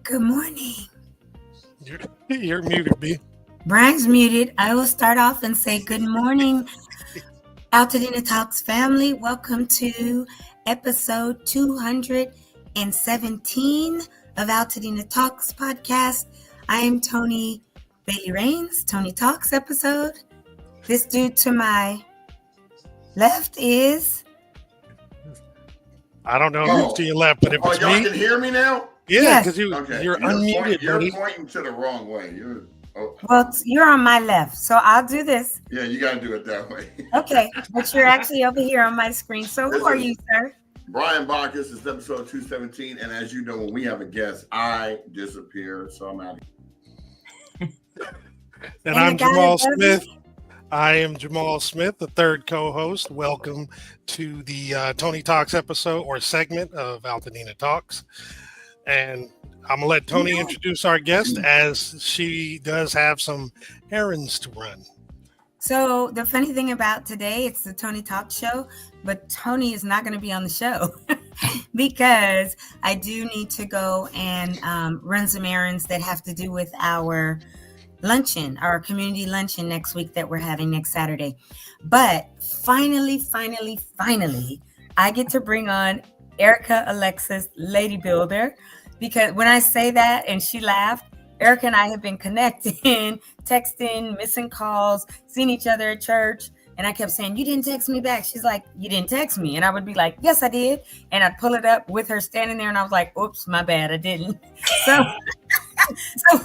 Good morning. You're muted, B. Brian's muted. I will start off and say good morning, Altadena Talks family. Welcome to episode 217 of Altadena Talks podcast. I am Toni Bailey Rains, Toni Talks episode. This dude to my left is... I don't know who's to your left, but if it's y'all me... can hear me now? Yeah, because Yes. you're unmuted, You're buddy. pointing to the wrong way. Well, you're on my left, so I'll do this. Yeah, you got to do it that way. Okay, but you're actually over here on my screen. So who are you, sir? Brian Bacchus. Is episode 217, and as you know, when we have a guest, I disappear, so I'm out of here. And I'm Jamal Smith. I am Jamal Smith, the third co-host. Welcome to the Toni Talks episode or segment of Altadena Talks. And I'm going to let Toni introduce our guest as she does have some errands to run. So the funny thing about today, it's the Toni Talk show, but Toni is not going to be on the show because I do need to go and run some errands that have to do with our luncheon, our community luncheon next week that we're having next Saturday. But finally, I get to bring on Erica Alexis, Lady Builder, because when I say that and she laughed, Erica and I have been connecting, texting, missing calls, seeing each other at church. And I kept saying, you didn't text me back. She's like, you didn't text me. And I would be like, yes, I did. And I'd pull it up with her standing there. And I was like, oops, my bad. I didn't. So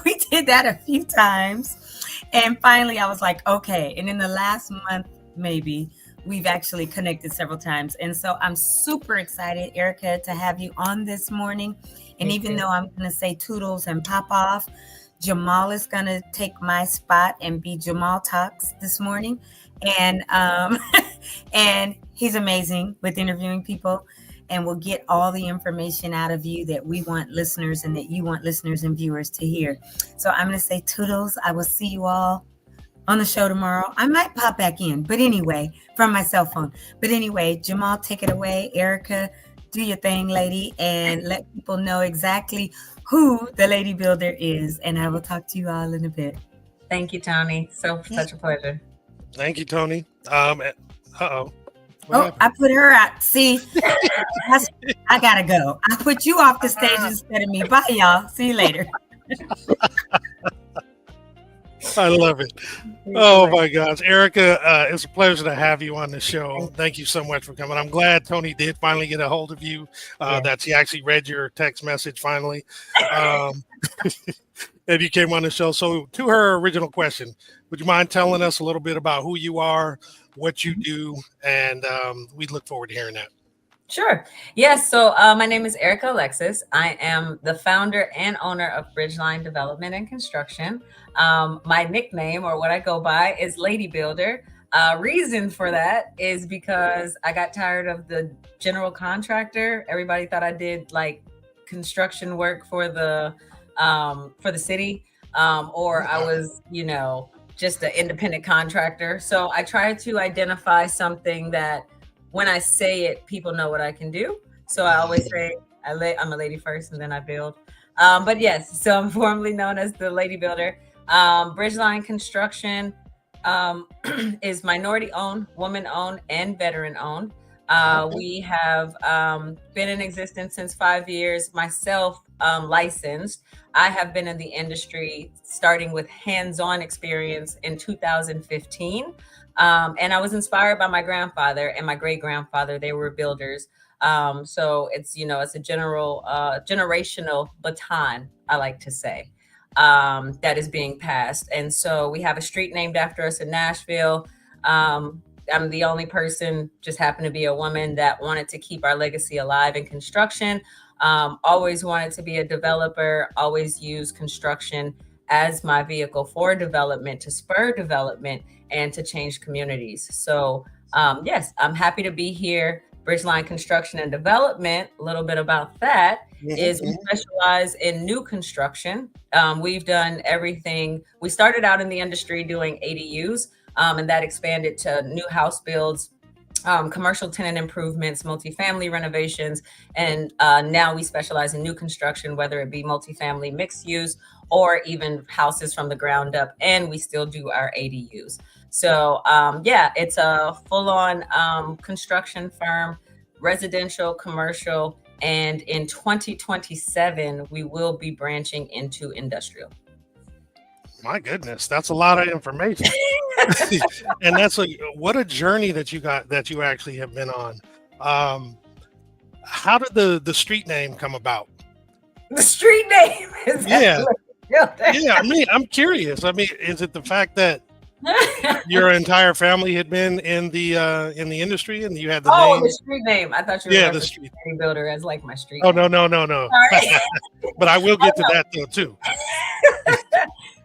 we did that a few times. And finally, I was like, okay. And in the last month, maybe, we've actually connected several times. And so I'm super excited, Erica, to have you on this morning. And even though I'm going to say toodles and pop off, Jamal is going to take my spot and be Jamal Talks this morning. And and he's amazing with interviewing people. And we'll get all the information out of you that we want listeners and that you want listeners and viewers to hear. So I'm going to say toodles. I will see you all on the show tomorrow. I might pop back in, but anyway, from my cell phone. But anyway, Jamal, take it away. Erica, do your thing, lady, and let people know exactly who the Lady Builder is. And I will talk to you all in a bit. Thank you, Toni. Such a pleasure. Thank you, Toni. Uh-oh. I put her out. See, I gotta go. I put you off the stage instead of me. Bye, y'all. See you later. I love it. Oh my gosh, Erica, it's a pleasure to have you on the show. Thank you so much for coming. I'm glad Toni did finally get a hold of you, that she actually read your text message finally. That you came on the show. So to her original question, would you mind telling us a little bit about who you are, what you do, and we look forward to hearing that. Sure. Yes. So my name is Erica Alexis. I am the founder and owner of Bridgeline Development and Construction. My nickname, or what I go by, is Lady Builder. Reason for that is because I got tired of the general contractor. Everybody thought I did like construction work for the city, or I was, just an independent contractor. So I try to identify something that when I say it, people know what I can do. So I always say I'm a lady first and then I build. But yes, so I'm formerly known as the Lady Builder. Bridgeline Construction is minority owned, woman owned, and veteran owned. We have been in existence since 5 years. Myself, licensed. I have been in the industry starting with hands-on experience in 2015. And I was inspired by my grandfather and my great-grandfather. They were builders. So it's, it's a generational baton, I like to say, that is being passed. And so we have a street named after us in Nashville. I'm the only person, just happened to be a woman, that wanted to keep our legacy alive in construction. Always wanted to be a developer, always use construction as my vehicle for development, to spur development and to change communities. So yes, I'm happy to be here. Bridgeline Construction and Development, a little bit about that, is we specialize in new construction. We've done everything. We started out in the industry doing ADUs, and that expanded to new house builds, commercial tenant improvements, multifamily renovations, and now we specialize in new construction, whether it be multifamily mixed use or even houses from the ground up, and we still do our ADUs. So yeah, it's a full-on construction firm, residential, commercial, and in 2027 we will be branching into industrial. My goodness, that's a lot of information. And what a journey that you actually have been on. How did the street name come about? The street name is yeah. I mean, I'm curious. I mean, is it the fact that your entire family had been in the industry and you had the name? The street name. I thought you were the street builder as like my street name. No. But I will get to that though too.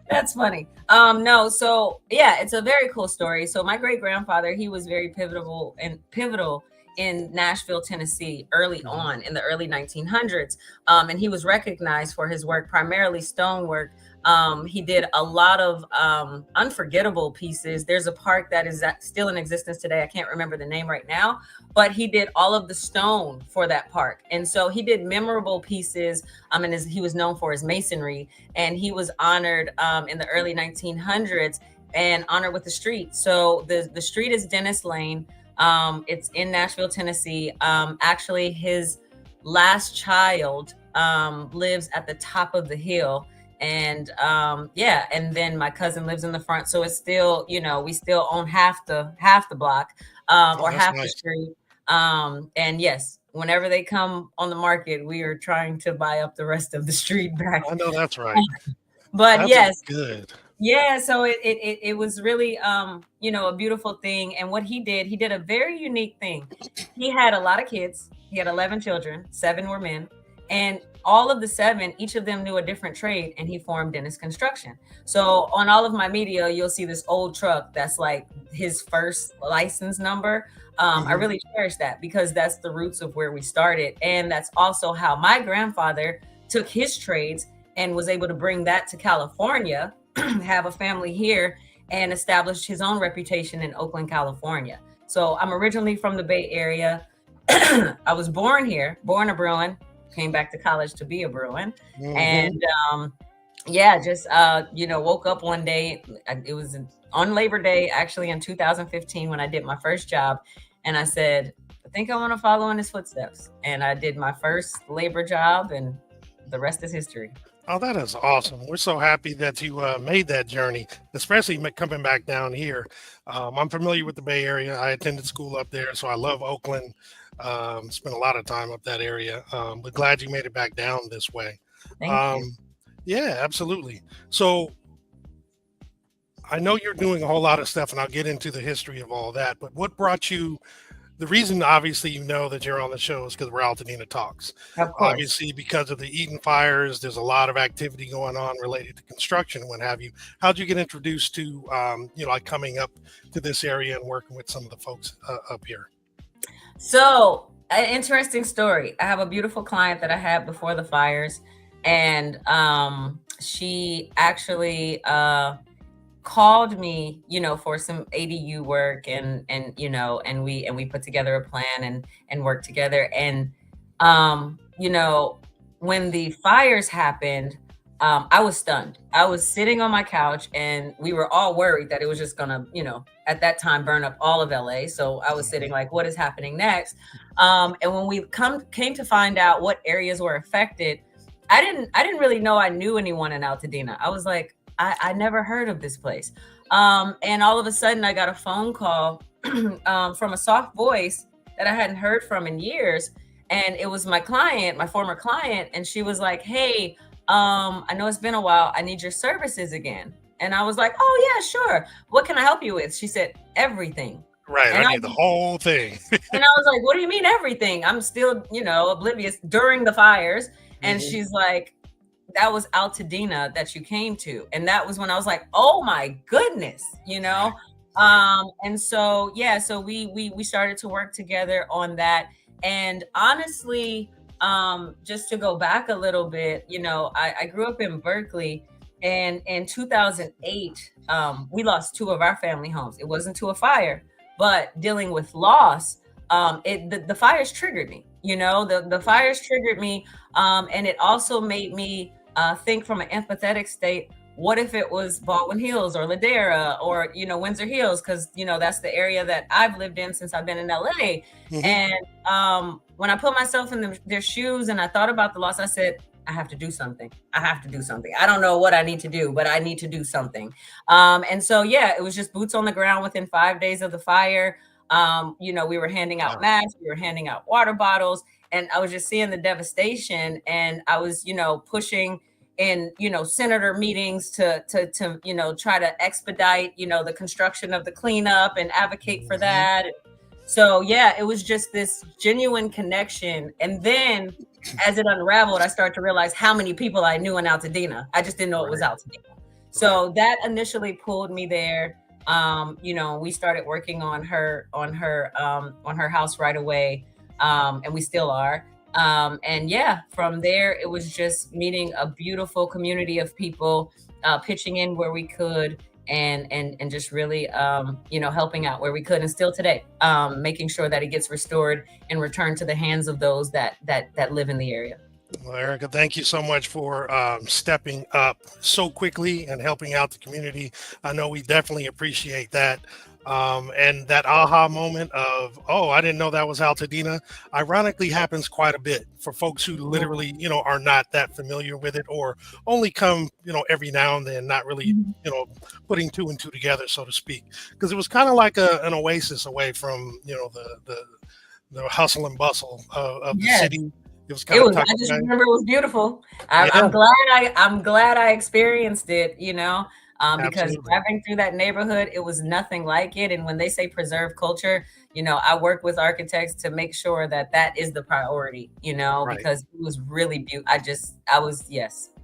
That's funny. No, so yeah, it's a very cool story. So my great grandfather, he was very pivotal in Nashville, Tennessee, early on in the early 1900s. And he was recognized for his work, primarily stonework. He did a lot of unforgettable pieces. There's a park that is still in existence today. I can't remember the name right now, but he did all of the stone for that park. And so he did memorable pieces. And he was known for his masonry, and he was honored in the early 1900s and honored with the street. So the street is Dennis Lane. It's in Nashville, Tennessee. Actually, his last child lives at the top of the hill. And and then my cousin lives in the front. So it's still, we still own half the block or half the street. And yes, whenever they come on the market, we are trying to buy up the rest of the street back. I know that's right. But that's yes, good. Yeah, so it was really a beautiful thing. And what he did a very unique thing. He had a lot of kids. He had 11 children, 7 were men, and all of the 7, each of them knew a different trade, and he formed Dennis Construction. So on all of my media, you'll see this old truck that's like his first license number. I really cherish that because that's the roots of where we started, and that's also how my grandfather took his trades and was able to bring that to California, have a family here, and established his own reputation in Oakland, California. So I'm originally from the Bay Area. I was born here, born a Bruin, came back to college to be a Bruin. And woke up one day. It was on Labor Day, actually in 2015, when I did my first job. And I said, I think I want to follow in his footsteps. And I did my first labor job, and the rest is history. Oh, that is awesome. We're so happy that you made that journey, especially coming back down here. I'm familiar with the Bay Area. I attended school up there, so I love Oakland. Spent a lot of time up that area. We're glad you made it back down this way. Thank you. Yeah, absolutely. So I know you're doing a whole lot of stuff, and I'll get into the history of all that, but what brought you? The reason, obviously, that you're on the show is because we're Altadena Talks. Of course. Obviously, because of the Eden fires, there's a lot of activity going on related to construction and what have you. How'd you get introduced to, coming up to this area and working with some of the folks up here? So, an interesting story. I have a beautiful client that I had before the fires, and she actually called me, for some ADU work, and we put together a plan and worked together. And when the fires happened, I was stunned. I was sitting on my couch, and we were all worried that it was just gonna, at that time, burn up all of LA. So I was sitting like, what is happening next? And when we came to find out what areas were affected, I didn't really know I knew anyone in Altadena. I was like, I never heard of this place. And all of a sudden I got a phone call from a soft voice that I hadn't heard from in years. And it was my client, my former client. And she was like, hey, I know it's been a while. I need your services again. And I was like, oh yeah, sure. What can I help you with? She said, everything. Right. I need the whole thing. And I was like, what do you mean everything? I'm still, oblivious during the fires. And she's like, that was Altadena that you came to. And that was when I was like, oh my goodness, and so, so we started to work together on that. And honestly, just to go back a little bit, I grew up in Berkeley, and in 2008, we lost 2 of our family homes. It wasn't to a fire, but dealing with loss, the fires triggered me. The fires triggered me, and it also made me think from an empathetic state. What if it was Baldwin Hills or Ladera or Windsor Hills? Because that's the area that I've lived in since I've been in LA. Mm-hmm. And when I put myself in their shoes and I thought about the loss, I said, I have to do something. I don't know what I need to do, but I need to do something. And so, it was just boots on the ground within 5 days of the fire. We were handing out masks, we were handing out water bottles, and I was just seeing the devastation. And I was, pushing in, senator meetings to try to expedite, the construction of the cleanup and advocate for that. So, it was just this genuine connection. And then as it unraveled, I started to realize how many people I knew in Altadena. I just didn't know it was Altadena. So that initially pulled me there. We started working on her house right away. And we still are. From there, it was just meeting a beautiful community of people, pitching in where we could, and just really, helping out where we could. And still today, making sure that it gets restored and returned to the hands of those that live in the area. Well, Erica, thank you so much for stepping up so quickly and helping out the community. I know we definitely appreciate that. And that aha moment of, oh, I didn't know that was Altadena, ironically happens quite a bit for folks who literally, are not that familiar with it, or only come, every now and then, not really, putting two and two together, so to speak. Because it was kind of like an oasis away from, the hustle and bustle of the city. It was kind of I just remember it was beautiful. I'm glad I experienced it, because driving through that neighborhood, it was nothing like it. And when they say preserve culture, I work with architects to make sure that is the priority, because it was really beautiful.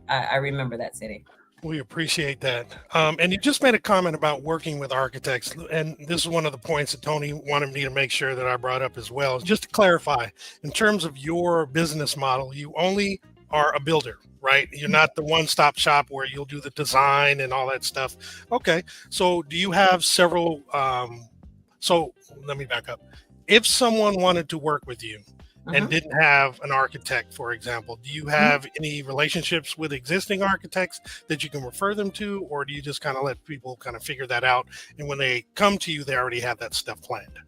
I remember that city. We appreciate that. And you just made a comment about working with architects. And this is one of the points that Toni wanted me to make sure that I brought up as well. Just to clarify, in terms of your business model, you only are a builder, right? You're not the one-stop shop where you'll do the design and all that stuff. Okay. So do you have several, so let me back up. If someone wanted to work with you and didn't have an architect, for example, do you have any relationships with existing architects that you can refer them to, or do you just kind of let people kind of figure that out? And when they come to you, they already have that stuff planned?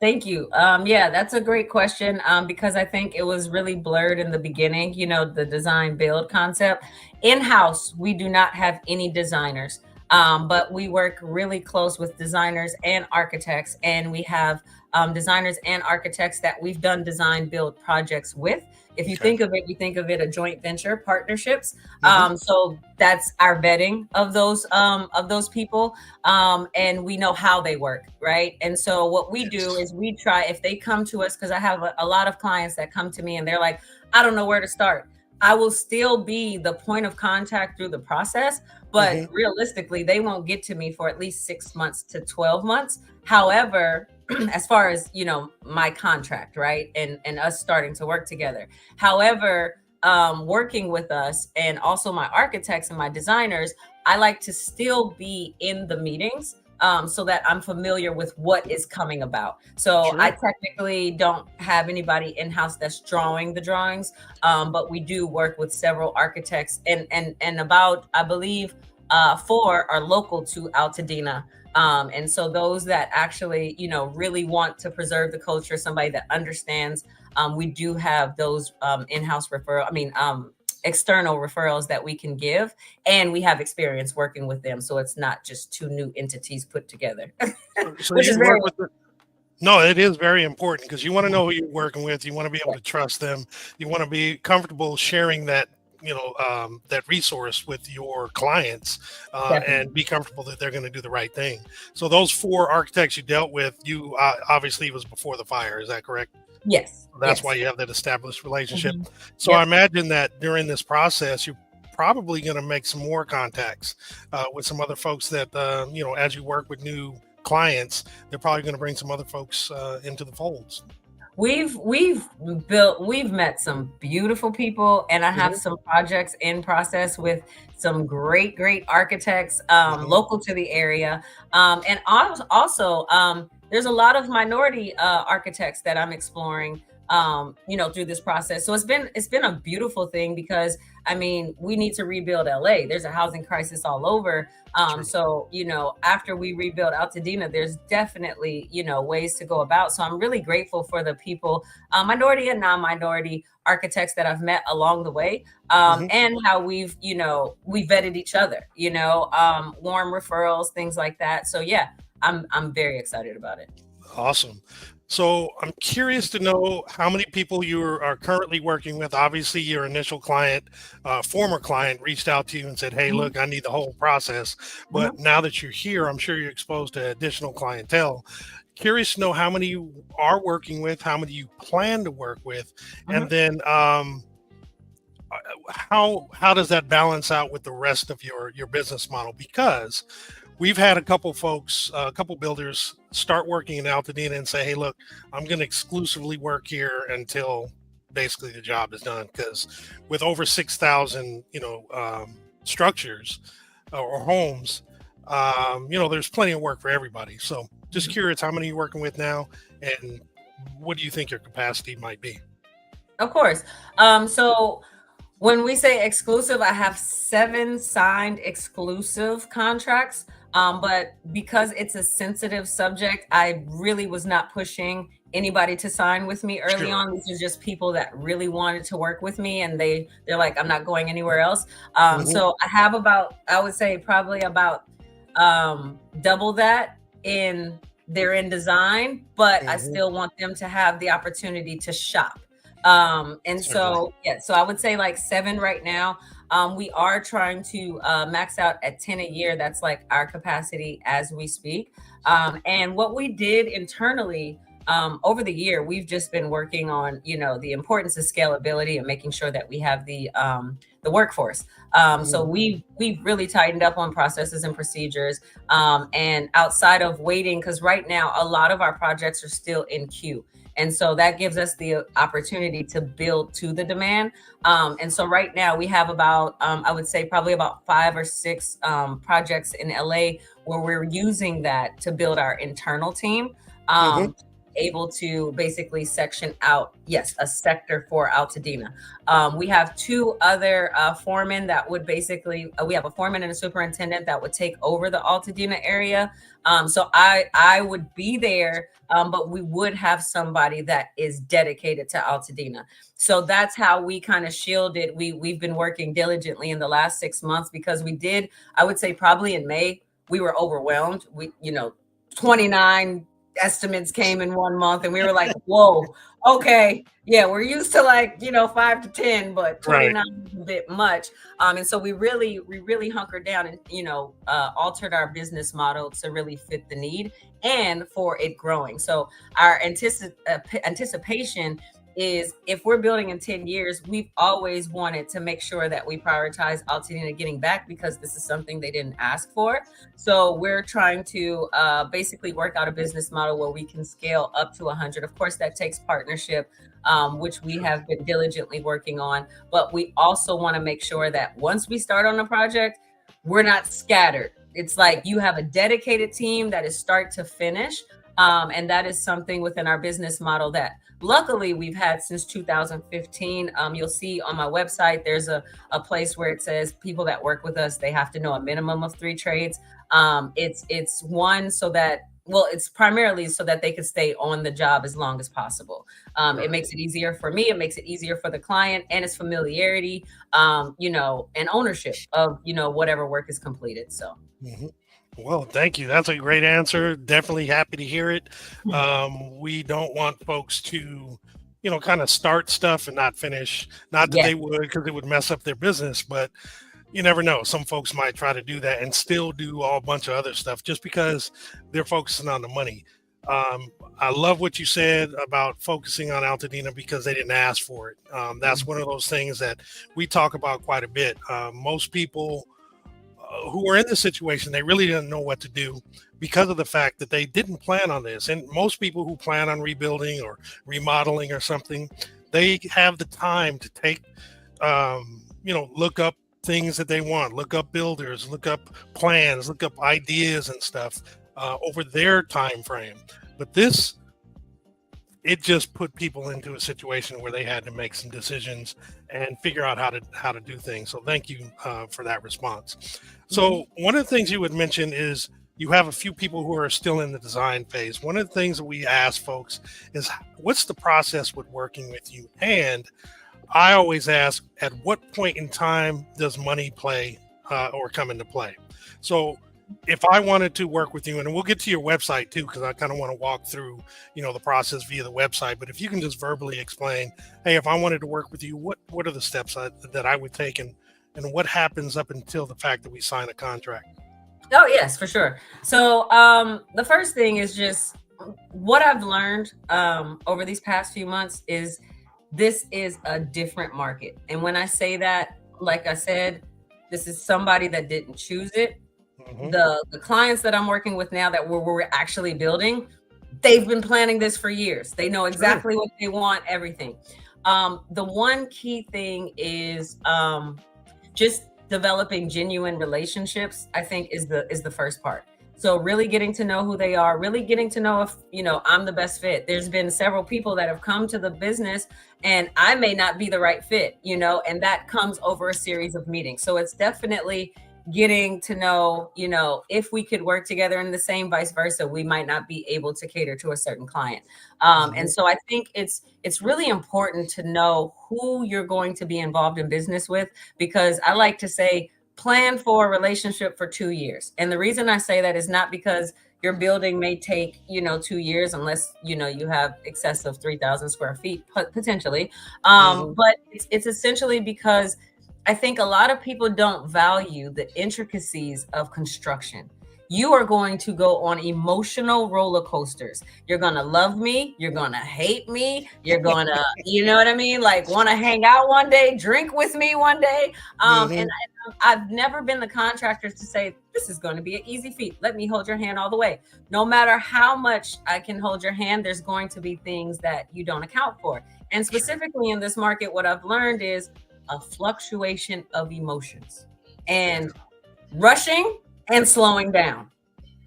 Thank you. That's a great question, because I think it was really blurred in the beginning, the design build concept. In-house, we do not have any designers, but we work really close with designers and architects, and we have designers and architects that we've done design build projects with. If you think of it, you think of it a joint venture partnerships. So that's our vetting of those people. And we know how they work, right? And so what we do is we try, if they come to us, because I have a lot of clients that come to me and they're like, I don't know where to start. I will still be the point of contact through the process, but realistically, they won't get to me for at least 6 months to 12 months. However, as far as, my contract, right? And us starting to work together. However, working with us and also my architects and my designers, I like to still be in the meetings so that I'm familiar with what is coming about. So I technically don't have anybody in-house that's drawing the drawings, but we do work with several architects and about, I believe, 4 are local to Altadena. And so those that actually, really want to preserve the culture, somebody that understands, we do have those in-house external referrals that we can give, and we have experience working with them. So it's not just 2 new entities put together. So which is very No, it is very important, because you want to know who you're working with. You want to be able to trust them. You want to be comfortable sharing that, that resource with your clients, and be comfortable that they're going to do the right thing. So those 4 architects you dealt with, you obviously was before the fire. Is that correct? Yes. That's why you have that established relationship. So I imagine that during this process, you're probably going to make some more contacts with some other folks that, as you work with new clients, they're probably going to bring some other folks into the folds. We've met some beautiful people, and I have some projects in process with some great architects local to the area. And also, there's a lot of minority architects that I'm exploring, through this process. So it's been a beautiful thing because I mean, we need to rebuild LA. There's a housing crisis all over. So, after we rebuild Altadena, there's definitely, ways to go about. So I'm really grateful for the people, minority and non-minority architects that I've met along the way, and how we vetted each other, warm referrals, things like that. So yeah, I'm very excited about it. Awesome. So I'm curious to know how many people you are currently working with. Obviously, your initial client, former client, reached out to you and said, "Hey, look, I need the whole process." But now that you're here, I'm sure you're exposed to additional clientele. Curious to know how many you are working with, how many you plan to work with, and then how does that balance out with the rest of your business model? Because we've had a couple folks, a couple builders start working in Altadena and say, "Hey, look, I'm going to exclusively work here until basically the job is done." Because with over 6,000, structures or homes, there's plenty of work for everybody. So just curious, how many are you working with now, and what do you think your capacity might be? Of course. So when we say exclusive, I have 7 signed exclusive contracts. But because it's a sensitive subject, I really was not pushing anybody to sign with me early on. These are just people that really wanted to work with me, and they're like, "I'm not going anywhere else." So I have I would say probably about double that they're in design, but I still want them to have the opportunity to shop. So I would say like 7 right now. We are trying to max out at 10 a year. That's like our capacity as we speak. And what we did internally over the year, we've just been working on, the importance of scalability and making sure that we have the workforce. So we've really tightened up on processes and procedures. And outside of waiting, because right now a lot of our projects are still in queue. And so that gives us the opportunity to build to the demand. And so right now we have about, I would say probably about 5 or 6 projects in LA where we're using that to build our internal team, able to basically section out, a sector for Altadena. We have 2 other foremen that would basically, we have a foreman and a superintendent that would take over the Altadena area. So I would be there, but we would have somebody that is dedicated to Altadena. So that's how we kind of shielded. We've been working diligently in the last 6 months because I would say probably in May, we were overwhelmed. 29 estimates came in 1 month and we were like, whoa, okay. Yeah, we're used to 5 to 10, but 29 is a bit much. And so we really hunkered down and, altered our business model to really fit the need and for it growing. So our anticipation is if we're building in 10 years, we've always wanted to make sure that we prioritize Altadena getting back because this is something they didn't ask for. So we're trying to basically work out a business model where we can scale up to 100. Of course, that takes partnership, which we have been diligently working on. But we also want to make sure that once we start on a project, we're not scattered. It's like you have a dedicated team that is start to finish. And that is something within our business model that luckily we've had since 2015. You'll see on my website, there's a place where it says people that work with us, they have to know a minimum of 3 trades. It's one so that, it's primarily so that they can stay on the job as long as possible. It makes it easier for me. It makes it easier for the client, and it's familiarity, and ownership of, whatever work is completed. So. Well, thank you. That's a great answer. Definitely happy to hear it. We don't want folks to, kind of start stuff and not finish. Not that they would, because it would mess up their business, but you never know. Some folks might try to do that and still do a bunch of other stuff just because they're focusing on the money. I love what you said about focusing on Altadena because they didn't ask for it. That's one of those things that we talk about quite a bit. Most people who are in this situation, they really didn't know what to do because of the fact that they didn't plan on this. And most people who plan on rebuilding or remodeling or something, they have the time to take, look up things that they want, look up builders, look up plans, look up ideas and stuff over their time frame. But this, it just put people into a situation where they had to make some decisions and figure out how to do things. So thank you for that response. So one of the things you would mention is you have a few people who are still in the design phase. One of the things that we ask folks is, what's the process with working with you? And I always ask, at what point in time does money play or come into play? So if I wanted to work with you, and we'll get to your website too, because I kind of want to walk through, the process via the website. But if you can just verbally explain, hey, if I wanted to work with you, what are the steps that I would take, and what happens up until the fact that we sign a contract? Oh, yes, for sure. So the first thing is just what I've learned over these past few months is this is a different market. And when I say that, like I said, this is somebody that didn't choose it. The clients that I'm working with now that we're actually building, they've been planning this for years. They know exactly what they want, everything. The one key thing is just developing genuine relationships, I think is the first part. So really getting to know who they are, really getting to know if, I'm the best fit. There's been several people that have come to the business and I may not be the right fit, and that comes over a series of meetings. So it's definitely getting to know, if we could work together, and the same vice versa, we might not be able to cater to a certain client. And so I think it's really important to know who you're going to be involved in business with, because I like to say, plan for a relationship for 2 years. And the reason I say that is not because your building may take, 2 years, unless, you have excess of 3,000 square feet potentially. But it's essentially because I think a lot of people don't value the intricacies of construction. You are going to go on emotional roller coasters. You're going to love me. You're going to hate me. You're going to, you know what I mean? Like, want to hang out one day, drink with me one day. And I've never been the contractor to say, this is going to be an easy feat. Let me hold your hand all the way. No matter how much I can hold your hand, there's going to be things that you don't account for. And specifically in this market, what I've learned is a fluctuation of emotions and rushing and slowing down.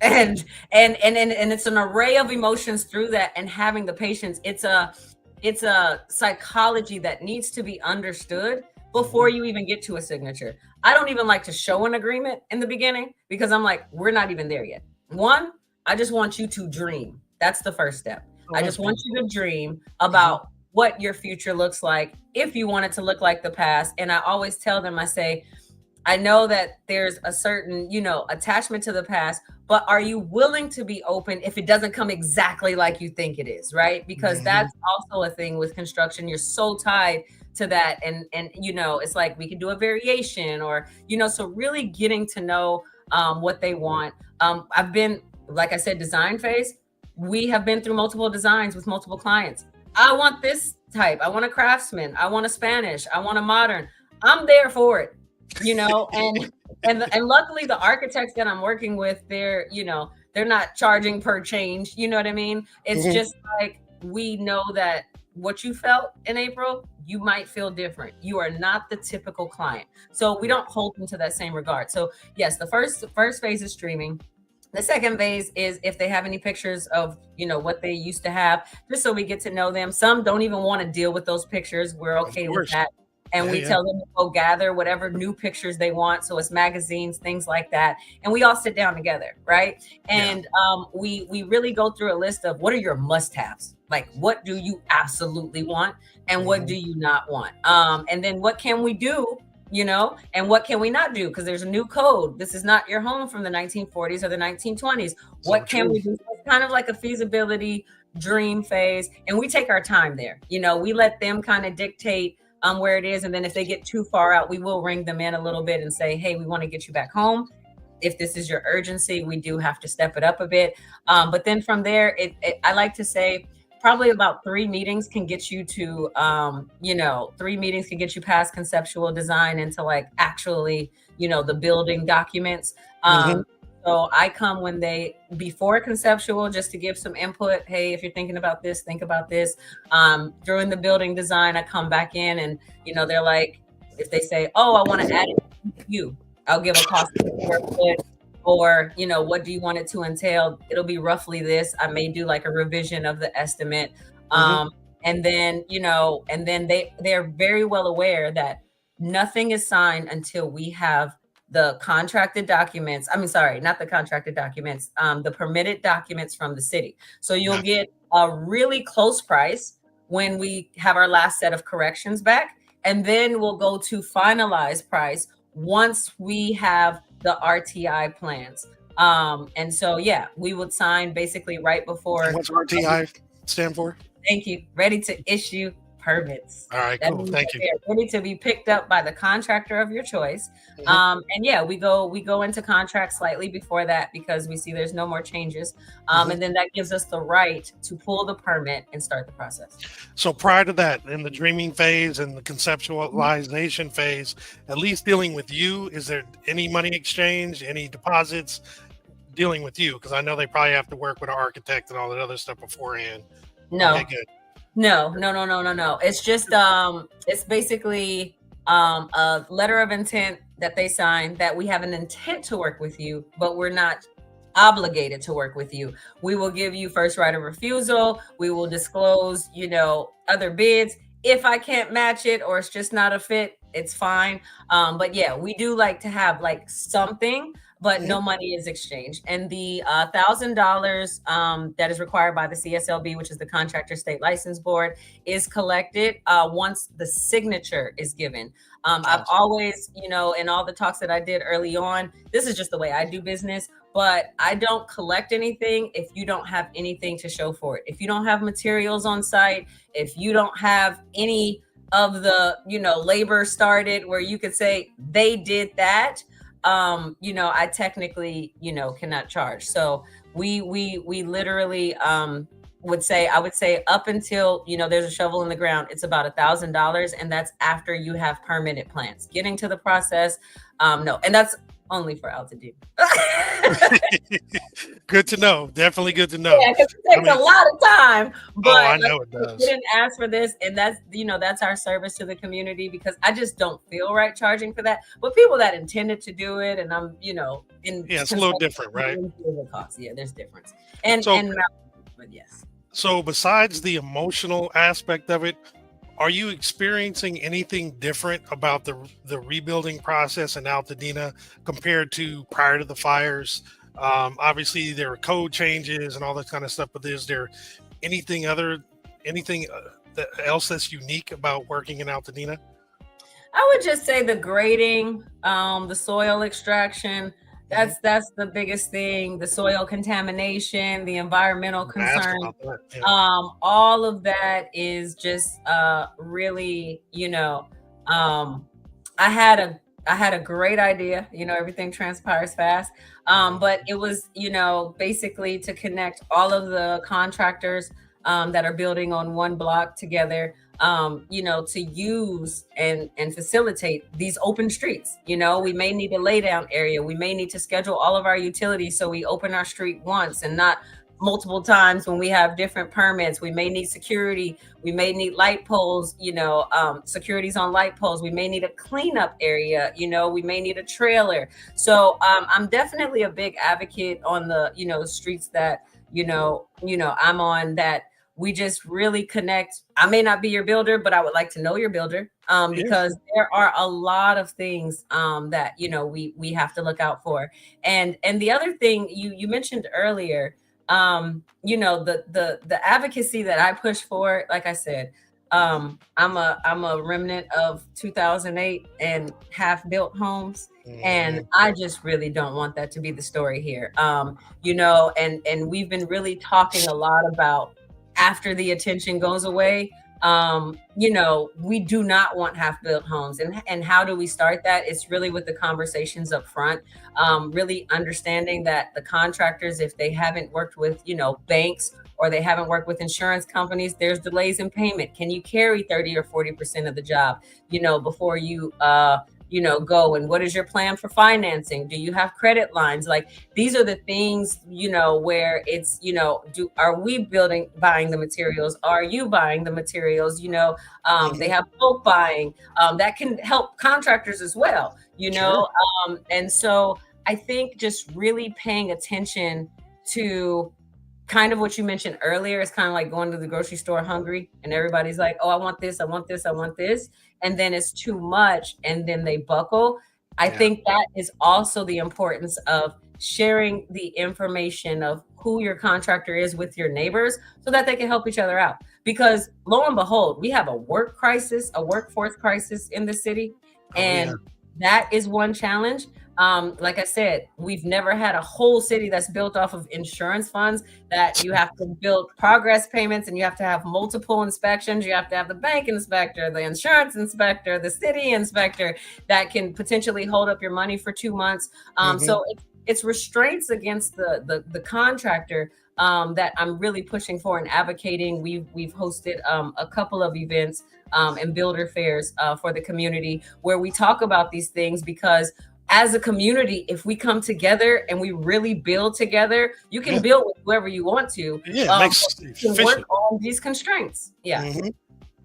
And it's an array of emotions through that, and having the patience. It's a psychology that needs to be understood before you even get to a signature. I don't even like to show an agreement in the beginning, because I'm like, we're not even there yet. One, I just want you to dream. That's the first step. I just want you to dream about what your future looks like, if you want it to look like the past. And I always tell them, I say, I know that there's a certain, attachment to the past, but are you willing to be open if it doesn't come exactly like you think it is, right? Because that's also a thing with construction. You're so tied to that. And it's like, we can do a variation, or, so really getting to know what they want. I've been, like I said, design phase. We have been through multiple designs with multiple clients. I want this type. I want a craftsman. I want a Spanish. I want a modern. I'm there for it, and luckily the architects that I'm working with, they're not charging per change. You know what I mean? It's just like, we know that what you felt in April, you might feel different. You are not the typical client. So we don't hold them to that same regard. So yes, the first phase is streaming. The second phase is if they have any pictures of, what they used to have, just so we get to know them. Some don't even want to deal with those pictures. We're okay with that. And we tell them to go gather whatever new pictures they want. So it's magazines, things like that. And we all sit down together, right? And we really go through a list of what are your must-haves? Like, what do you absolutely want? And what do you not want? And then what can we do? And what can we not do? Because there's a new code. This is not your home from the 1940s or the 1920s. What can we do? It's kind of like a feasibility dream phase. And we take our time there. We let them kind of dictate where it is. And then if they get too far out, we will ring them in a little bit and say, hey, we want to get you back home. If this is your urgency, we do have to step it up a bit. But then from there, I like to say, probably about 3 meetings can get you to, 3 meetings can get you past conceptual design into like actually, the building documents. So I come before conceptual, just to give some input. Hey, if you're thinking about this, think about this. During the building design, I come back in and, they're like, if they say, oh, I want to add it to you, I'll give a cost per square foot, or, what do you want it to entail? It'll be roughly this. I may do like a revision of the estimate. And then, they're very well aware that nothing is signed until we have the contracted documents. I mean, sorry, not the contracted documents, the permitted documents from the city. So you'll get a really close price when we have our last set of corrections back. And then we'll go to finalized price once we have the RTI plans. And so, we would sign basically right before. What's RTI stand for? Thank you. Ready to issue permits. All right, cool. Thank you. Ready to be picked up by the contractor of your choice. And we go into contract slightly before that because we see there's no more changes. And then that gives us the right to pull the permit and start the process. So prior to that, in the dreaming phase and the conceptualization phase, at least dealing with you, is there any money exchange, any deposits dealing with you? Because I know they probably have to work with an architect and all that other stuff beforehand. No. Okay, good. No. It's just it's basically a letter of intent that they sign that we have an intent to work with you, but we're not obligated to work with you. We will give you first right of refusal. We will disclose, other bids. If I can't match it or it's just not a fit, it's fine. But we do like to have like something, but no money is exchanged. And the $1,000 that is required by the CSLB, which is the Contractor State License Board, is collected once the signature is given. I've always, in all the talks that I did early on, this is just the way I do business, but I don't collect anything if you don't have anything to show for it. If you don't have materials on site, if you don't have any of the, labor started where you could say they did that, I technically, cannot charge. So we literally I would say up until, there's a shovel in the ground, it's about $1,000. And that's after you have permitted plans. Getting to the process, no. And that's only for Altadena. Good to know. Definitely good to know. Yeah, because it takes a lot of time. But I know it does. We didn't ask for this, and that's our service to the community, because I just don't feel right charging for that. But people that intended to do it, and I'm, it's a little different, right? Yeah, there's difference. But yes. So besides the emotional aspect of it, are you experiencing anything different about the rebuilding process in Altadena compared to prior to the fires? Obviously, there are code changes and all that kind of stuff, but is there anything else that's unique about working in Altadena? I would just say the grading, the soil extraction. That's the biggest thing. The soil contamination, the environmental concern, all of that is just really, I had a great idea. Everything transpires fast, but it was, basically to connect all of the contractors that are building on one block together. To use and facilitate these open streets. We may need a laydown area. We may need to schedule all of our utilities so we open our street once and not multiple times when we have different permits. We may need security. We may need light poles, securities on light poles. We may need a cleanup area. We may need a trailer. So I'm definitely a big advocate on the, streets that, I'm on, that we just really connect. I may not be your builder, but I would like to know your builder, because there are a lot of things that, we have to look out for. And the other thing you mentioned earlier, the advocacy that I push for, like I said, I'm a remnant of 2008 and half built homes. And I just really don't want that to be the story here. And we've been really talking a lot about, after the attention goes away, we do not want half-built homes. And how do we start that? It's really with the conversations up front, really understanding that the contractors, if they haven't worked with, banks, or they haven't worked with insurance companies, there's delays in payment. Can you carry 30 or 40% of the job, before you go? And what is your plan for financing? Do you have credit lines? Like, these are the things, where it's, are we buying the materials? Are you buying the materials? They have bulk buying that can help contractors as well, and so I think just really paying attention to kind of what you mentioned earlier. It's kind of like going to the grocery store hungry and everybody's like, oh, I want this, I want this, I want this. And then it's too much and then they buckle. I think that is also the importance of sharing the information of who your contractor is with your neighbors so that they can help each other out. Because lo and behold, we have a workforce crisis in the city. And that is one challenge. Like I said, we've never had a whole city that's built off of insurance funds that you have to build progress payments and you have to have multiple inspections. You have to have the bank inspector, the insurance inspector, the city inspector that can potentially hold up your money for 2 months. So it's restraints against the contractor that I'm really pushing for and advocating. We've hosted a couple of events and builder fairs for the community where we talk about these things, because as a community, if we come together and we really build together, you can build with whoever you want to. You can work on these constraints.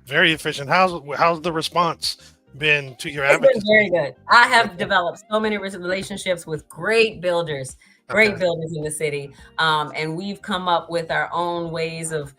Very efficient. How's the response been to your advocacy? It's been very good. I have developed so many relationships with great builders in the city. And we've come up with our own ways of,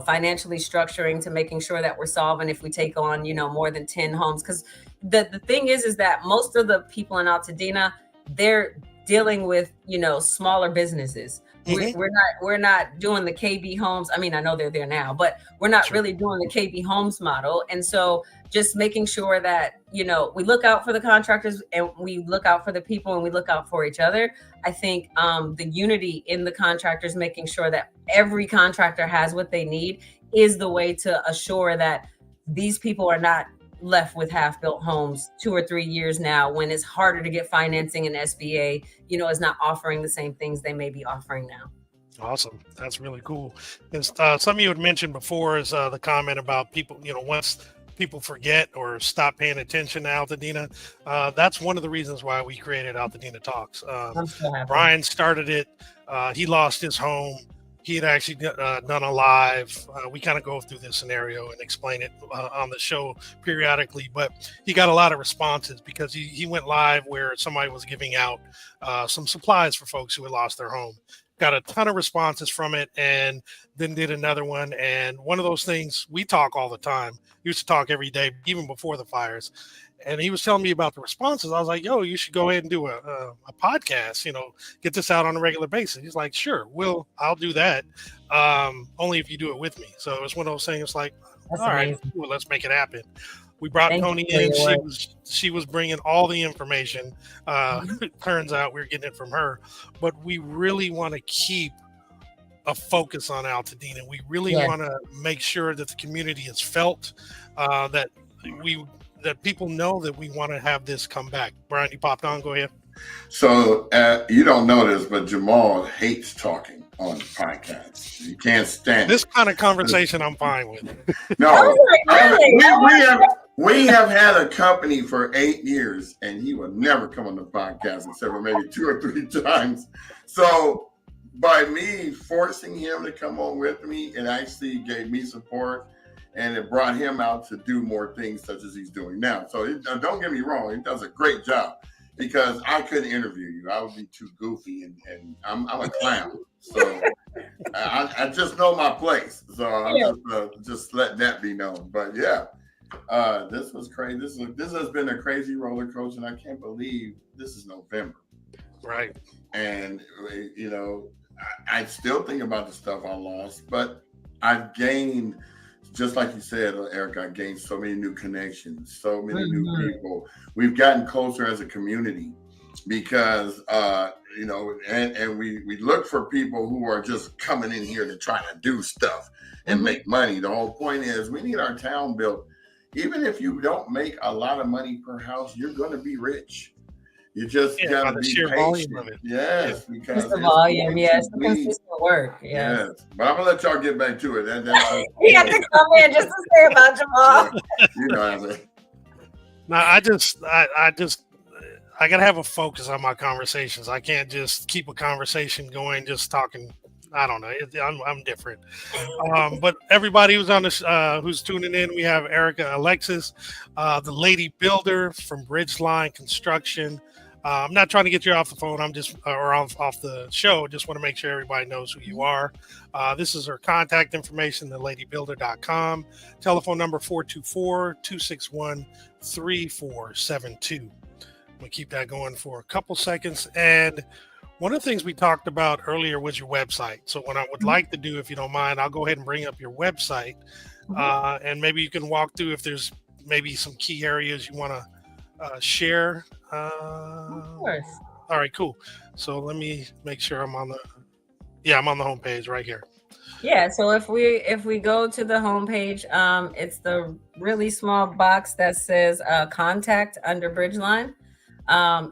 financially structuring to making sure that we're solving if we take on, more than 10 homes. Because the thing is that most of the people in Altadena, they're dealing with, smaller businesses. We're not doing the KB homes. I mean, I know they're there now, but we're not really doing the KB homes model. And so just making sure that, we look out for the contractors and we look out for the people and we look out for each other. I think the unity in the contractors, making sure that every contractor has what they need, is the way to assure that these people are not left with half-built homes 2 or 3 years now, when it's harder to get financing, and SBA, is not offering the same things they may be offering now. Awesome. That's really cool. And some of you had mentioned before is the comment about people, once people forget or stop paying attention to Altadena. That's one of the reasons why we created Altadena Talks. Brian started it. He lost his home. He had actually done a live. We kind of go through this scenario and explain it on the show periodically, but he got a lot of responses because he went live where somebody was giving out some supplies for folks who had lost their home. Got a ton of responses from it, and then did another one. And one of those things, we talk all the time. We used to talk every day, even before the fires. And he was telling me about the responses. I was like, yo, you should go ahead and do a podcast, get this out on a regular basis. He's like, sure, I'll do that. Only if you do it with me. So it was one of those things like, all right, cool, let's make it happen. We brought Toni in. She was bringing all the information. Turns out we're getting it from her. But we really want to keep a focus on Altadena. We really want to make sure that the community is felt, that people know that we want to have this come back. Brian, you popped on. Go ahead. So you don't know this, but Jamal hates talking on podcasts. You can't stand this kind of conversation. I'm fine with. No, we have had a company for 8 years, and he will never come on the podcast except for maybe 2 or 3 times. So by me forcing him to come on with me, it actually gave me support. And it brought him out to do more things such as he's doing now. So don't get me wrong, he does a great job, because I couldn't interview you. I would be too goofy, and I'm a clown. So I just know my place. So I'll just let that be known. But this was crazy. This has been a crazy roller coaster, and I can't believe this is November. Right. And, I still think about the stuff I lost, but I've gained, just like you said, Erica, I gained so many new connections, so many new people. We've gotten closer as a community because, and we look for people who are just coming in here to try to do stuff and make money. The whole point is we need our town built. Even if you don't make a lot of money per house, you're going to be rich. You just got to be patient. Yes, because the volume. Yes, the consistent work. Yes. But I'm gonna let y'all get back to it. You have to come in just to say about Jamal. I mean. No, I gotta have a focus on my conversations. I can't just keep a conversation going, just talking. I don't know. I'm different. But everybody who's on this, who's tuning in, we have Erica Alexis, the lady builder from Ridgeline Construction. I'm not trying to get you off the phone. I'm just, or off the show. Just want to make sure everybody knows who you are. This is her contact information, theladybuilder.com. Telephone number 424-261-3472. I'm going to keep that going for a couple seconds. And one of the things we talked about earlier was your website. So what I would like to do, if you don't mind, I'll go ahead and bring up your website. And maybe you can walk through if there's maybe some key areas you want to share. Of course. All right, cool. So let me make sure I'm on the homepage right here. Yeah, so if we go to the homepage, it's the really small box that says contact under Bridgeline.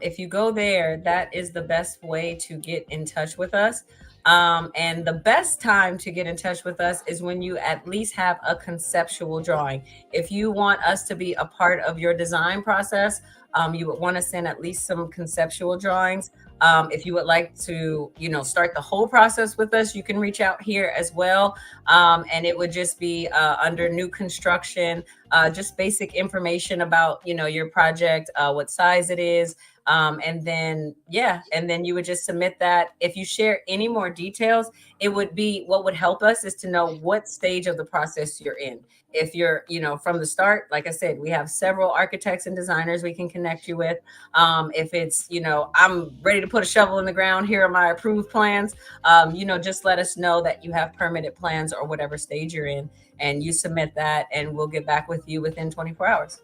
If you go there, that is the best way to get in touch with us. And the best time to get in touch with us is when you at least have a conceptual drawing. If you want us to be a part of your design process, you would want to send at least some conceptual drawings. If you would like to, start the whole process with us, you can reach out here as well. And it would just be under new construction, just basic information about, your project, what size it is. And then you would just submit that. If you share any more details, what would help us is to know what stage of the process you're in. If you're, from the start, like I said, we have several architects and designers we can connect you with. If it's, I'm ready to put a shovel in the ground, here are my approved plans. Just let us know that you have permitted plans or whatever stage you're in, and you submit that, and we'll get back with you within 24 hours.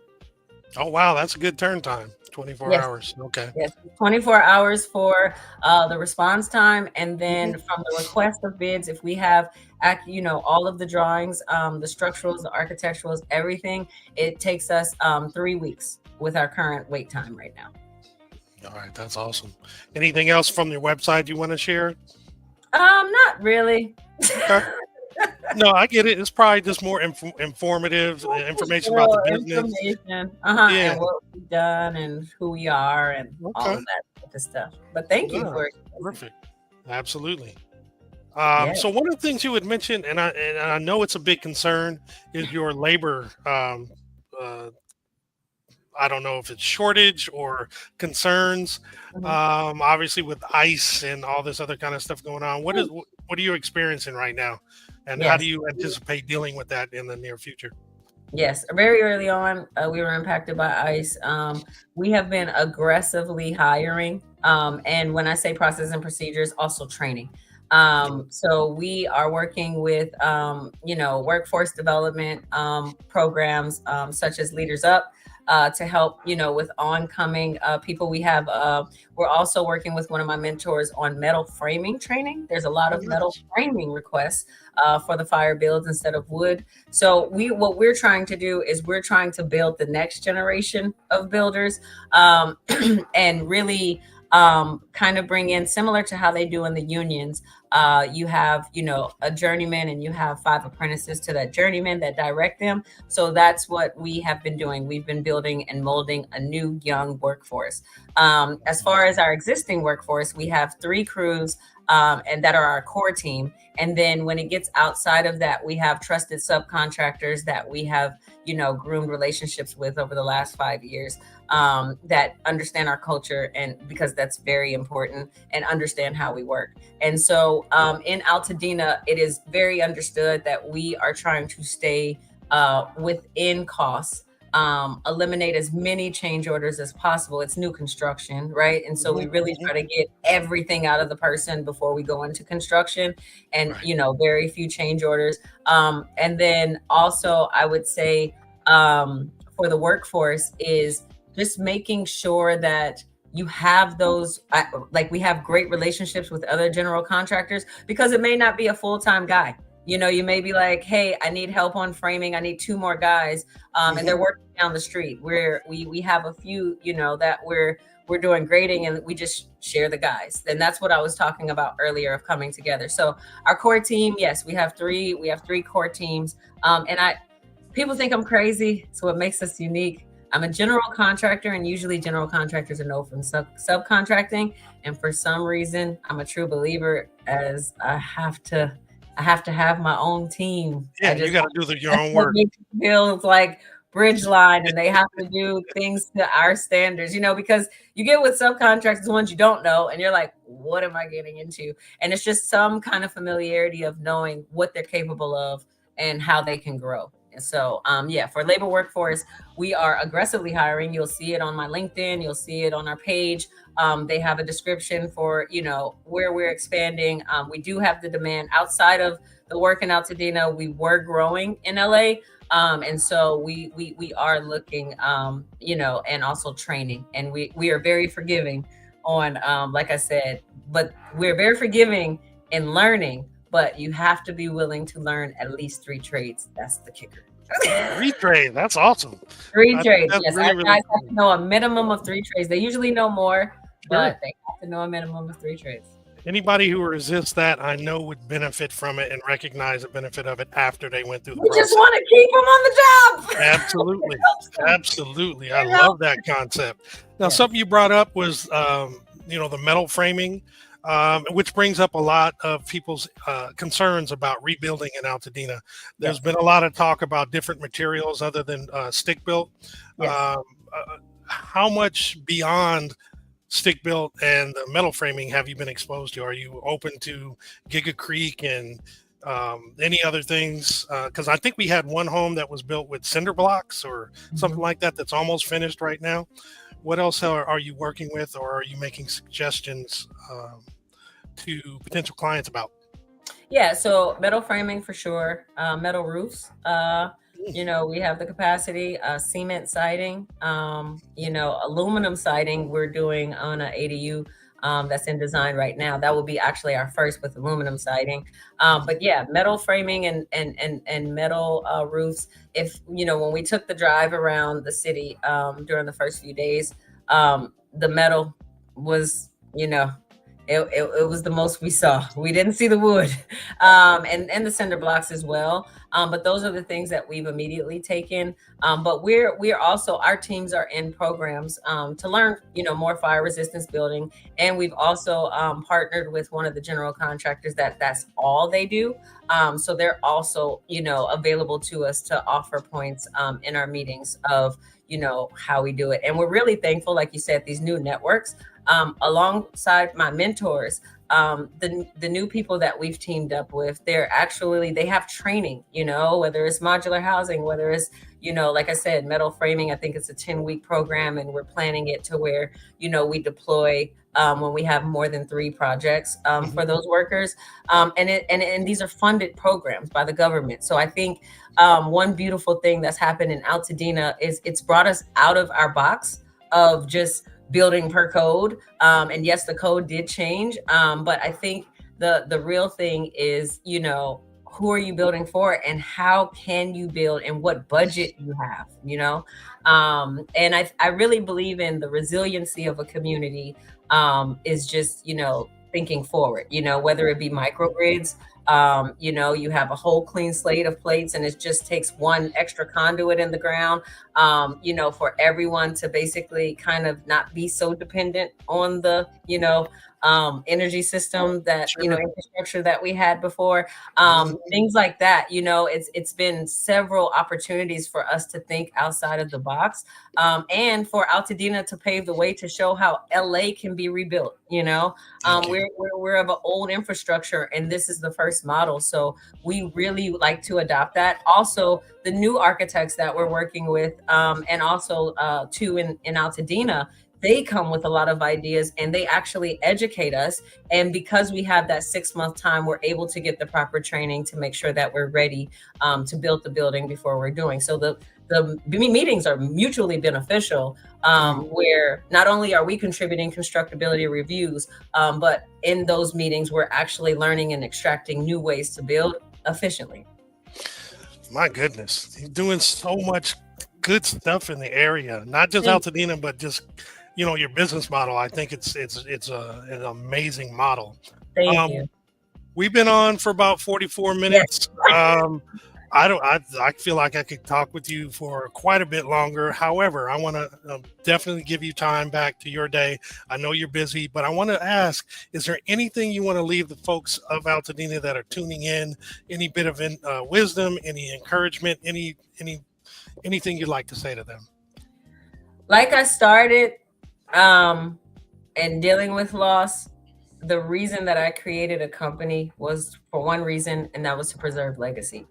Oh, wow. That's a good turn time. 24 hours. Okay. Yes. 24 hours for the response time. And then from the request of bids, if we have, all of the drawings, the structurals, the architecturals, everything, it takes us 3 weeks with our current wait time right now. All right. That's awesome. Anything else from your website you want to share? Not really. Okay. No, I get it. It's probably just more informative information about the business. And what we've done and who we are and all of that type of stuff. But thank you for it. Perfect. Absolutely. So one of the things you had mentioned, and I know it's a big concern, is your labor. I don't know if it's shortage or concerns. Obviously, with ICE and all this other kind of stuff going on, what are you experiencing right now? And how do you anticipate dealing with that in the near future? Yes, very early on, we were impacted by ICE. We have been aggressively hiring. And when I say process and procedures, also training. So we are working with, workforce development programs such as Leaders Up. To help, with oncoming people. We have, we're also working with one of my mentors on metal framing training. There's a lot of metal framing requests for the fire builds instead of wood. So what we're trying to do is we're trying to build the next generation of builders and really kind of bring in, similar to how they do in the unions. You have, a journeyman and you have 5 apprentices to that journeyman that direct them. So that's what we have been doing. We've been building and molding a new young workforce. As far as our existing workforce, we have 3 crews and that are our core team. And then when it gets outside of that, we have trusted subcontractors that we have, groomed relationships with over the last 5 years that understand our culture, and because that's very important, and understand how we work. And so in Altadena, it is very understood that we are trying to stay within costs, eliminate as many change orders as possible. It's new construction, right? And so we really try to get everything out of the person before we go into construction, and, very few change orders. And then also I would say for the workforce is just making sure that you have those, we have great relationships with other general contractors, because it may not be a full-time guy. You may be like, hey, I need help on framing. I need 2 more guys. And they're working down the street where we have a few, that we're doing grading, and we just share the guys. And that's what I was talking about earlier of coming together. So our core team, yes, we have 3 core teams. And people think I'm crazy. So what makes us unique? I'm a general contractor, and usually general contractors are known from subcontracting. And for some reason, I'm a true believer, as I have to have my own team. Yeah, you got to do your own work. It feels like Bridgeline and they have to do things to our standards, because you get with subcontractors, the ones you don't know, and you're like, what am I getting into? And it's just some kind of familiarity of knowing what they're capable of and how they can grow. And so, for labor workforce, we are aggressively hiring. You'll see it on my LinkedIn. You'll see it on our page. They have a description for, where we're expanding. We do have the demand outside of the work in Altadena. We were growing in LA. And so we are looking, and also training, and we are very forgiving on, like I said, but we're very forgiving in learning, but you have to be willing to learn at least 3 trades. That's the kicker. 3 trades. That's awesome. 3 trades. Yes. Really, Our really guys cool. have to know a minimum of 3 trades. They usually know more, but Sure. they have to know a minimum of 3 trades. Anybody who resists that, I know, would benefit from it and recognize the benefit of it after they went through the We process. just want to keep them on the job. Absolutely. Absolutely. I You know? love that concept. Now, something you brought up was, the metal framing, which brings up a lot of people's concerns about rebuilding in Altadena. There's been a lot of talk about different materials other than stick built. Yes. How much beyond stick built and the metal framing have you been exposed to? Are you open to Giga Creek and any other things? Because I think we had one home that was built with cinder blocks or something like that that's almost finished right now. What else are you working with, or are you making suggestions to potential clients about? Yeah, so metal framing for sure, metal roofs. We have the capacity, cement siding, aluminum siding we're doing on an ADU that's in design right now. That will be actually our first with aluminum siding. But yeah, metal framing and metal roofs. If, when we took the drive around the city during the first few days, the metal was, it was the most we saw. We didn't see the wood, and the cinder blocks as well. But those are the things that we've immediately taken. But we're also, our teams are in programs to learn, more fire resistance building. And we've also partnered with one of the general contractors that's all they do. So they're also, available to us to offer points in our meetings of, how we do it. And we're really thankful, like you said, these new networks. Alongside my mentors, the new people that we've teamed up with, they have training, whether it's modular housing, whether it's, like I said, metal framing. I think it's a 10-week program, and we're planning it to where, we deploy when we have more than 3 projects for those workers. And these are funded programs by the government. So I think one beautiful thing that's happened in Altadena is it's brought us out of our box of just building per code. And yes, the code did change. But I think the real thing is, who are you building for, and how can you build, and what budget you have, and I really believe in the resiliency of a community is just, thinking forward, whether it be microgrids, you have a whole clean slate of plates, and it just takes one extra conduit in the ground, for everyone to basically kind of not be so dependent on the, energy system that, infrastructure that we had before, things like that. It's been several opportunities for us to think outside of the box, and for Altadena to pave the way to show how LA can be rebuilt. We're of an old infrastructure, and this is the first model. So we really like to adopt that. Also, the new architects that we're working with, and also too in Altadena, they come with a lot of ideas, and they actually educate us. And because we have that 6-month time, we're able to get the proper training to make sure that we're ready to build the building before we're doing. So the meetings are mutually beneficial, where not only are we contributing constructability reviews, but in those meetings, we're actually learning and extracting new ways to build efficiently. My goodness, you're doing so much good stuff in the area, not just Altadena, but just, your business model. I think it's an amazing model. Thank you. We've been on for about 44 minutes. Yes. I feel like I could talk with you for quite a bit longer. However, I want to definitely give you time back to your day. I know you're busy, but I want to ask, is there anything you want to leave the folks of Altadena that are tuning in? Any bit of wisdom, any encouragement, any anything you'd like to say to them? Like I started and dealing with loss, the reason that I created a company was for one reason, and that was to preserve legacy.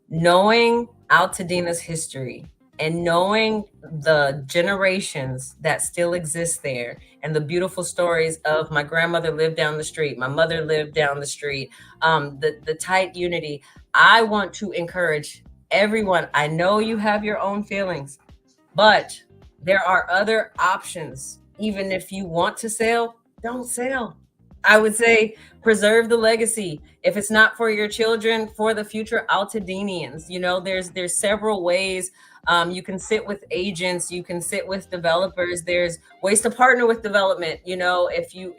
Knowing Altadena's history and knowing the generations that still exist there and the beautiful stories of my grandmother lived down the street, my mother lived down the street, the tight unity. I want to encourage everyone. I know you have your own feelings, but there are other options. Even if you want to sell, don't sell. I would say preserve the legacy. If it's not for your children, for the future Altadenians, you know, there's several ways. You can sit with agents, you can sit with developers. There's ways to partner with development. You know, if you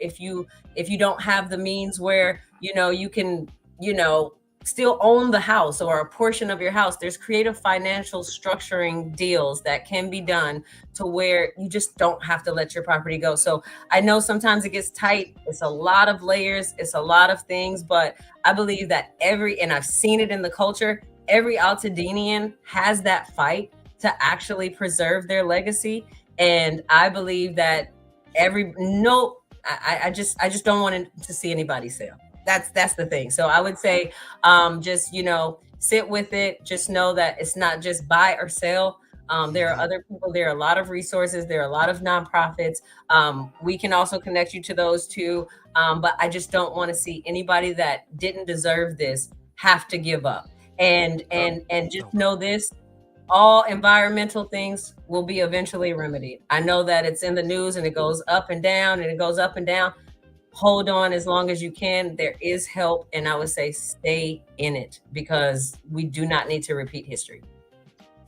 don't have the means where, you know, you can, you know, still own the house or a portion of your house, there's creative financial structuring deals that can be done to where you just don't have to let your property go. So I know sometimes it gets tight. It's a lot of layers. It's a lot of things, but I believe that and I've seen it in the culture, every Altadenian has that fight to actually preserve their legacy. And I believe that I just don't want to see anybody sell. That's the thing. So I would say, just, you know, sit with it. Just know that it's not just buy or sell. There are other people. There are a lot of resources. There are a lot of nonprofits. We can also connect you to those too. But I just don't want to see anybody that didn't deserve this have to give up. And just know this, all environmental things will be eventually remedied. I know that it's in the news and it goes up and down and it goes up and down. Hold on as long as you can. There is help. And I would say stay in it because we do not need to repeat history.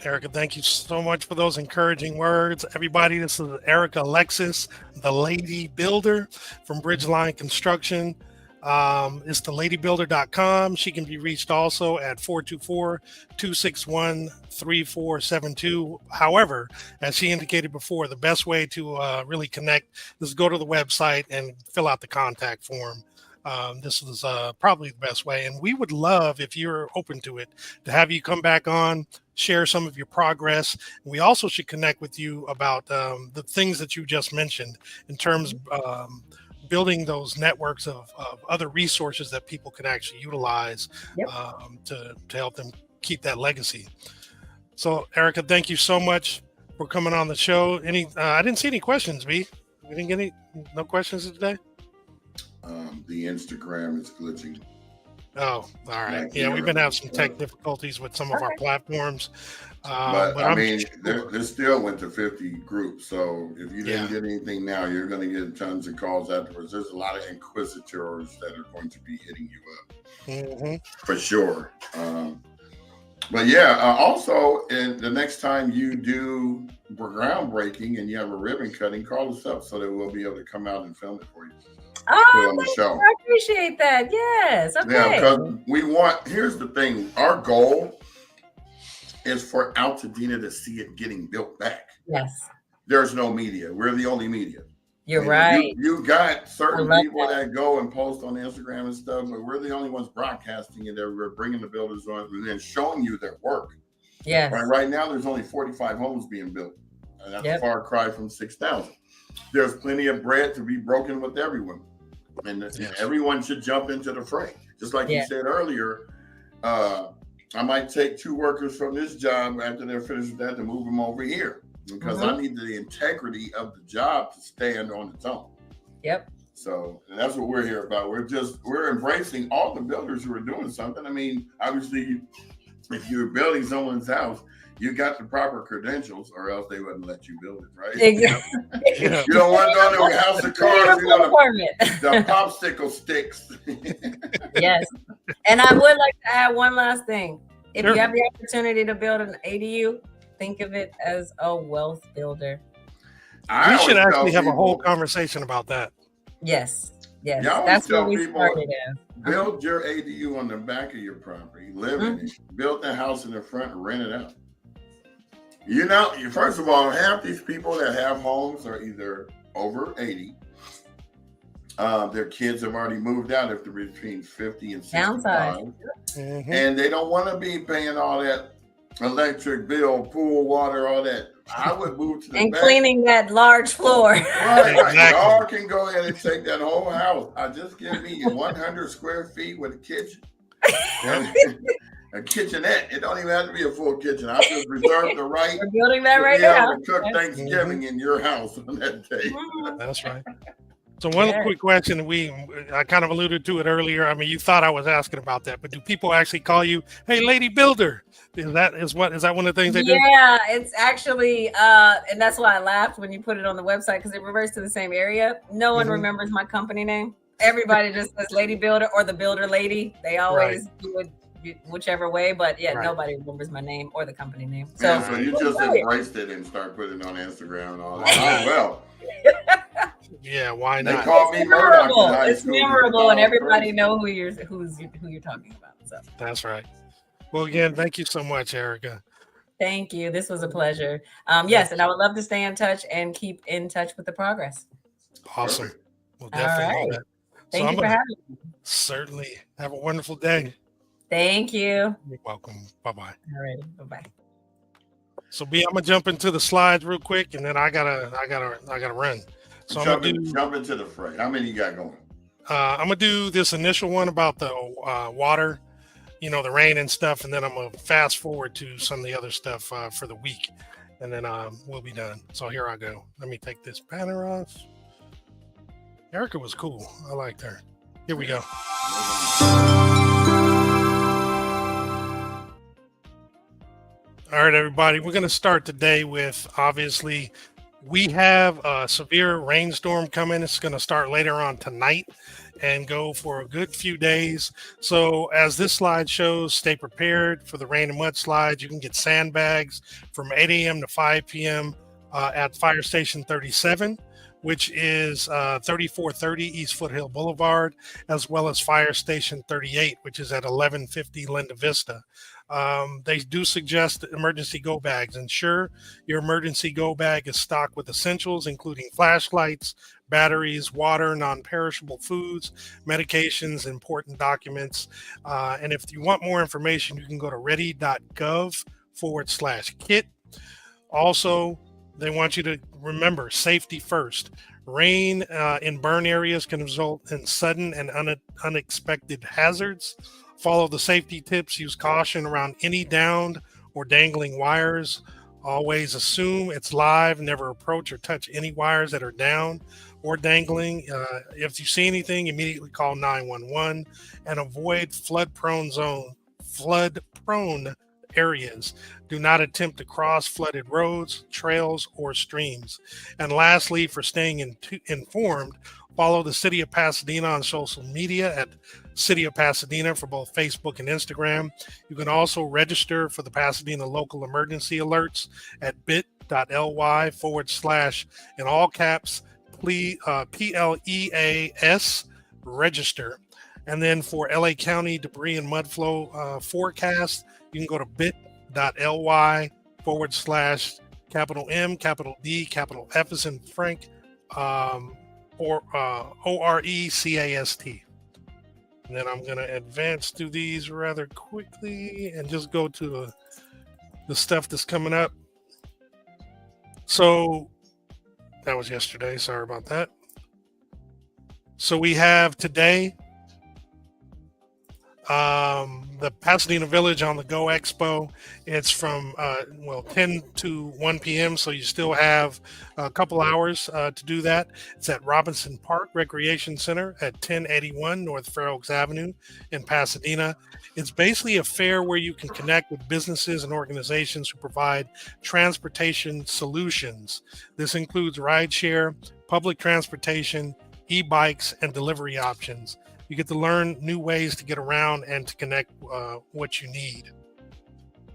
Erica, thank you so much for those encouraging words. Everybody, this is Erica Alexis, the Lady Builder from Bridgeline Construction. It's theladybuilder.com. She can be reached also at 424-261-3472. However, as she indicated before, the best way to really connect is go to the website and fill out the contact form. This is probably the best way. And we would love, if you're open to it, to have you come back on, share some of your progress. And we also should connect with you about the things that you just mentioned in terms of building those networks of other resources that people can actually utilize to help them keep that legacy. So, Erica, thank you so much for coming on the show. I didn't see any questions, B. We didn't get no questions today? The Instagram is glitching. Oh, all right. Yeah, we've been having some tech difficulties with some of our platforms. But I mean, there still went to 50 groups. So if you didn't get anything now, you're going to get tons of calls afterwards. There's a lot of inquisitors that are going to be hitting you up for sure. But yeah, also, the next time you do groundbreaking and you have a ribbon cutting, call us up so that we'll be able to come out and film it for you. Oh, I appreciate that. Yes. Okay. Yeah, because here's the thing. Our goal is for Altadena to see it getting built back. Yes. There's no media. We're the only media. You're right. You got certain people that go and post on Instagram and stuff, but we're the only ones broadcasting it. We're bringing the builders on and then showing you their work. Yes. Right now, there's only 45 homes being built. And that's a far cry from 6,000. There's plenty of bread to be broken with everyone. And everyone should jump into the fray. Just like you said earlier, I might take 2 workers from this job after they're finished with that to move them over here because I need the integrity of the job to stand on its own. Yep. So that's what we're here about. We're embracing all the builders who are doing something. I mean, obviously, if you're building someone's house, you got the proper credentials, or else they wouldn't let you build it, right? Exactly. You don't want to go to a house of cars, the popsicle sticks. Yes. And I would like to add one last thing. If you have the opportunity to build an ADU, think of it as a wealth builder. We should actually have a whole conversation about that. Yes. Yes. That's what we started as. Build your ADU on the back of your property, live in it, build the house in the front and rent it out. You know, first of all, half these people that have homes are either over 80. Their kids have already moved out if they're between 50 and 65. And they don't want to be paying all that electric bill, pool water, all that. I would move to the and back. cleaning that large floor. Right. Exactly. Y'all can go ahead and take that whole house. Just give me 100 square feet with a kitchen. A kitchenette. It don't even have to be a full kitchen. I just reserve the right. We're building that to right be able now. to cook Thanksgiving in your house on that day. That's right. So one quick question, I kind of alluded to it earlier. I mean, you thought I was asking about that, but do people actually call you, "Hey, Lady Builder"? Is that one of the things they do? Yeah, it's actually, and that's why I laughed when you put it on the website, because it refers to the same area. No one remembers my company name. Everybody just says Lady Builder or the Builder Lady. They always do it whichever way, but nobody remembers my name or the company name. So you just embraced it and start putting it on Instagram and all that. Oh, well. Yeah, why not? They call me Murdoch. It's memorable, and everybody know who you're talking about. So that's right. Well, again, thank you so much, Erica. Thank you. This was a pleasure. Yes, and I would love to stay in touch and keep in touch with the progress. Awesome. Perfect. We'll definitely do that. Thank you for having me. Certainly. Have a wonderful day. Thank you. You're welcome. Bye-bye. All right. Bye-bye. So I'm gonna jump into the slides real quick, and then I gotta run. So jump into the fray. How many you got going? I'm gonna do this initial one about the water, the rain and stuff, and then I'm gonna fast forward to some of the other stuff for the week, and then we'll be done. So here I go. Let me take this banner off. Erica was cool. I liked her. Here we go. All right, everybody. We're going to start today with, obviously, we have a severe rainstorm coming. It's going to start later on tonight and go for a good few days. So as this slide shows, stay prepared for the rain and mudslides. You can get sandbags from 8 a.m. to 5 p.m. At Fire Station 37, which is 3430 East Foothill Boulevard, as well as Fire Station 38, which is at 1150 Linda Vista. They do suggest emergency go bags. Ensure your emergency go bag is stocked with essentials, including flashlights, batteries, water, non-perishable foods, medications, important documents. And if you want more information, you can go to ready.gov/kit. Also, they want you to remember safety first. Rain in burn areas can result in sudden and unexpected hazards. Follow the safety tips. Use caution around any downed or dangling wires. Always assume it's live. Never approach or touch any wires that are down or dangling. If you see anything, immediately call 911 and avoid flood-prone areas. Do not attempt to cross flooded roads, trails, or streams. And lastly, for staying informed, follow the City of Pasadena on social media at City of Pasadena for both Facebook and Instagram. You can also register for the Pasadena local emergency alerts at bit.ly/ in all caps, PLEAS register. And then for LA County debris and mud flow forecast, you can go to bit.ly/ capital M, capital D, capital F as in Frank, or ORECAST. And then I'm going to advance through these rather quickly and just go to the stuff that's coming up. So that was yesterday. Sorry about that. So we have today the Pasadena Village on the Go Expo. It's from 10 to 1 p.m. So you still have a couple hours to do that. It's at Robinson Park Recreation Center at 1081 North Fair Oaks Avenue in Pasadena. It's basically a fair where you can connect with businesses and organizations who provide transportation solutions. This includes rideshare, public transportation, e-bikes, and delivery options. You get to learn new ways to get around and to connect what you need.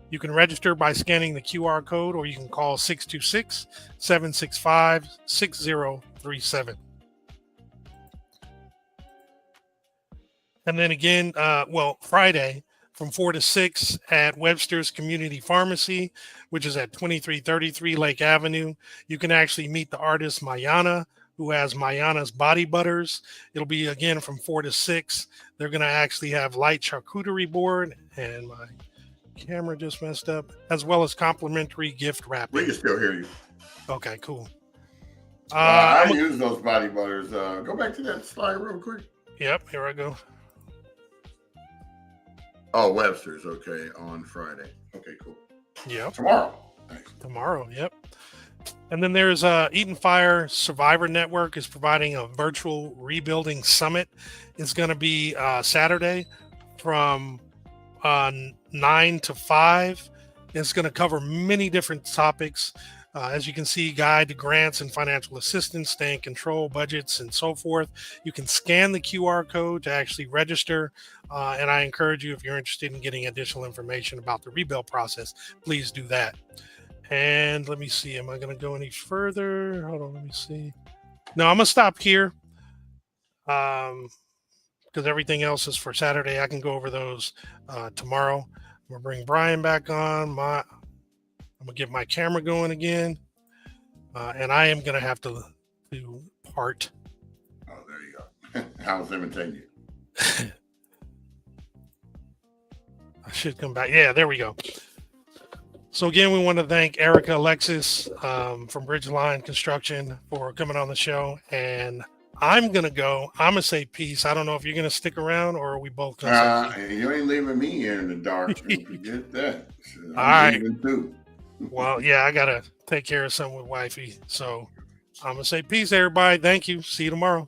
You can register by scanning the QR code, or you can call 626-765-6037. And then again, Friday from 4 to 6 at Webster's Community Pharmacy, which is at 2333 Lake Avenue. You can actually meet the artist Mayana, who has Mayana's Body Butters. It'll be again from 4 to 6. They're going to actually have light charcuterie board, and my camera just messed up, as well as complimentary gift We wrapping. can still hear you. Okay, cool. I use those body butters. Go back to that slide real quick. Yep, here I go. Oh, Webster's. Okay, on Friday. Okay, cool. Yep. Tomorrow. Nice. Tomorrow, yep. And then there's Eaton Fire Survivor Network is providing a virtual rebuilding summit. It's going to be Saturday from 9 to 5. It's going to cover many different topics. As you can see, guide to grants and financial assistance, staying control, budgets, and so forth. You can scan the QR code to actually register. And I encourage you, if you're interested in getting additional information about the rebuild process, please do that. And let me see, am I going to go any further? Hold on, let me see. No, I'm going to stop here because everything else is for Saturday. I can go over those tomorrow. I'm going to bring Brian back on. I'm going to get my camera going again. And I am going to have to part. Oh, there you go. How's imitating you? I should come back. Yeah, there we go. So again, we want to thank Erica Alexis from Bridgeline Construction for coming on the show. And I'm going to go. I'm going to say peace. I don't know if you're going to stick around or are we both going to say peace? You ain't leaving me here in the dark. Forget that. I'm All right. leaving too. Well, yeah, I got to take care of something with wifey. So I'm going to say peace, everybody. Thank you. See you tomorrow.